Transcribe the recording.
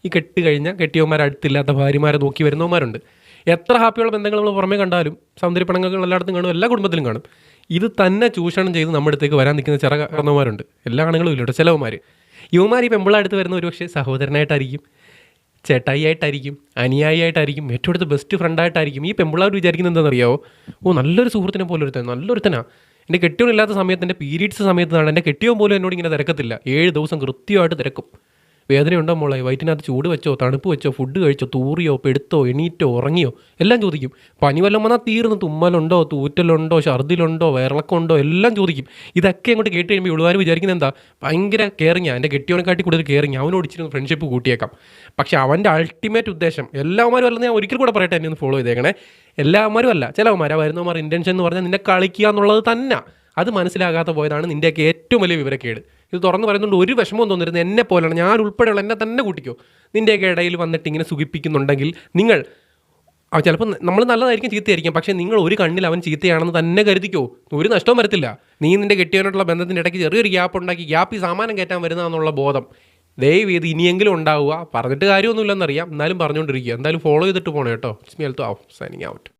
ഈ കെട്ട് കഴിഞ്ഞാൽ കെട്ടിയവന്മാർ അടുത്തില്ലാത്ത ഭാര്യമാരെ നോക്കി വരുന്നവന്മാരുണ്ട്. എത്ര ഹാപ്പിയുള്ള ബന്ധങ്ങൾ നമ്മൾ പുറമേ കണ്ടാലും സൗന്ദര്യപ്പണങ്ങൾ എല്ലായിടത്തും കാണും, എല്ലാ കുടുംബത്തിലും കാണും. ഇത് തന്നെ ചൂഷണം ചെയ്ത് നമ്മുടെ അടുത്തേക്ക് വരാൻ നിൽക്കുന്ന ചില കാരണവന്മാരുണ്ട്. എല്ലാ ആണുങ്ങളും ഇല്ല കേട്ടോ, ചിലവന്മാർ. യുവമാർ ഈ പെമ്പിളടുത്ത് വരുന്ന ഒരു പക്ഷേ സഹോദരനായിട്ടായിരിക്കും, ചേട്ടായി ആയിട്ടായിരിക്കും, അനുയായി ആയിട്ടായിരിക്കും, ഏറ്റവും അടുത്ത് ബെസ്റ്റ് ഫ്രണ്ടായിട്ടായിരിക്കും. ഈ പെമ്പിളാർ വിചാരിക്കുന്നത് എന്താണെന്നറിയാമോ? നല്ലൊരു സുഹൃത്തിനെ പോലെ ഒരുത്തൻ, നല്ലൊരുത്തനാ. എൻ്റെ കെട്ടിയോനില്ലാത്ത സമയത്ത്, എൻ്റെ പീരീഡ്സ് സമയത്താണ് എൻ്റെ കെട്ടിയോൻ പോലും എന്നോട് ഇങ്ങനെ തിരക്കത്തില്ല. 7 ദിവസം കൃത്യമായിട്ട് തിരക്കും. വേദനയുണ്ടോ മോളെ, വയറ്റിനകത്ത് ചൂട് വെച്ചോ, തണുപ്പ് വെച്ചോ, ഫുഡ് കഴിച്ചോ, തൂറിയോ, പെടുത്തോ, എണീറ്റോ, ഉറങ്ങിയോ, എല്ലാം ചോദിക്കും. പനി വല്ലതും വന്നാൽ തീർന്ന്, തുമ്മലുണ്ടോ, തൂറ്റലുണ്ടോ, ഛർദിലുണ്ടോ, വയറിളക്കമുണ്ടോ, എല്ലാം ചോദിക്കും. ഇതൊക്കെ അങ്ങോട്ട് കേട്ട് കഴിയുമ്പോൾ ഇവളുമാർ വിചാരിക്കുന്നത് എന്താ, ഭയങ്കര കെയറിങ്ങാണ്, എൻ്റെ കെട്ടിയോനെക്കാട്ടി കൂടുതൽ കെയറിങ്, അവനോട് ഇച്ചിരി ഫ്രണ്ട്ഷിപ്പ് കൂട്ടിയേക്കാം. പക്ഷേ അവൻ്റെ അൾട്ടിമേറ്റ് ഉദ്ദേശം, എല്ലാവരും അല്ലെന്ന് ഞാൻ ഒരിക്കൽ കൂടെ പറയട്ടെ, എന്നെ ഒന്ന് ഫോളോ ചെയ്തേക്കണേ. എല്ലാവരും അല്ല, ചിലവന്മാരാ വരുന്നവന്മാർ ഇൻറ്റൻഷൻ എന്ന് പറഞ്ഞാൽ നിന്നെ കളിക്കുക എന്നുള്ളത് തന്നെ. അത് മനസ്സിലാകാതെ പോയതാണ് നിൻ്റെയൊക്കെ ഏറ്റവും വലിയ വിവരക്കേട്. ഇത് തുറന്ന് പറയുന്നുണ്ട്, ഒരു വിഷമവും തോന്നരുത്. എന്നെ പോലെയാണ്, ഞാൻ ഉൾപ്പെടെയുള്ള എന്നെ തന്നെ കൂട്ടിക്കോ. നിൻ്റെയൊക്കെ ഇടയിൽ വന്നിട്ട് ഇങ്ങനെ സുഖിപ്പിക്കുന്നുണ്ടെങ്കിൽ നിങ്ങൾ ചിലപ്പോൾ നമ്മൾ നല്ലതായിരിക്കും, ചീത്തയായിരിക്കും. പക്ഷേ നിങ്ങൾ ഒരു കണ്ണിൽ അവൻ ചീത്തയാണെന്ന് തന്നെ കരുതിക്കോ, ഒരു നഷ്ടവും വരത്തില്ല. നീ നിൻ്റെ കെട്ടിയവനായിട്ടുള്ള ബന്ധത്തിൻ്റെ ഇടയ്ക്ക് ചെറിയൊരു ഗ്യാപ്പ് ഉണ്ടാക്കി, ഗ്യാപ്പിൽ സാമാനം കയറ്റാൻ വരുന്നതെന്നുള്ള ബോധം ദയവ് ചെയ്ത് ഇനിയെങ്കിലും ഉണ്ടാവുക. പറഞ്ഞിട്ട് കാര്യമൊന്നുമില്ലെന്നറിയാം, എന്നാലും പറഞ്ഞുകൊണ്ടിരിക്കുക. എന്തായാലും ഫോളോ ചെയ്തിട്ട് പോകണം കേട്ടോ. It's me Althu signing out.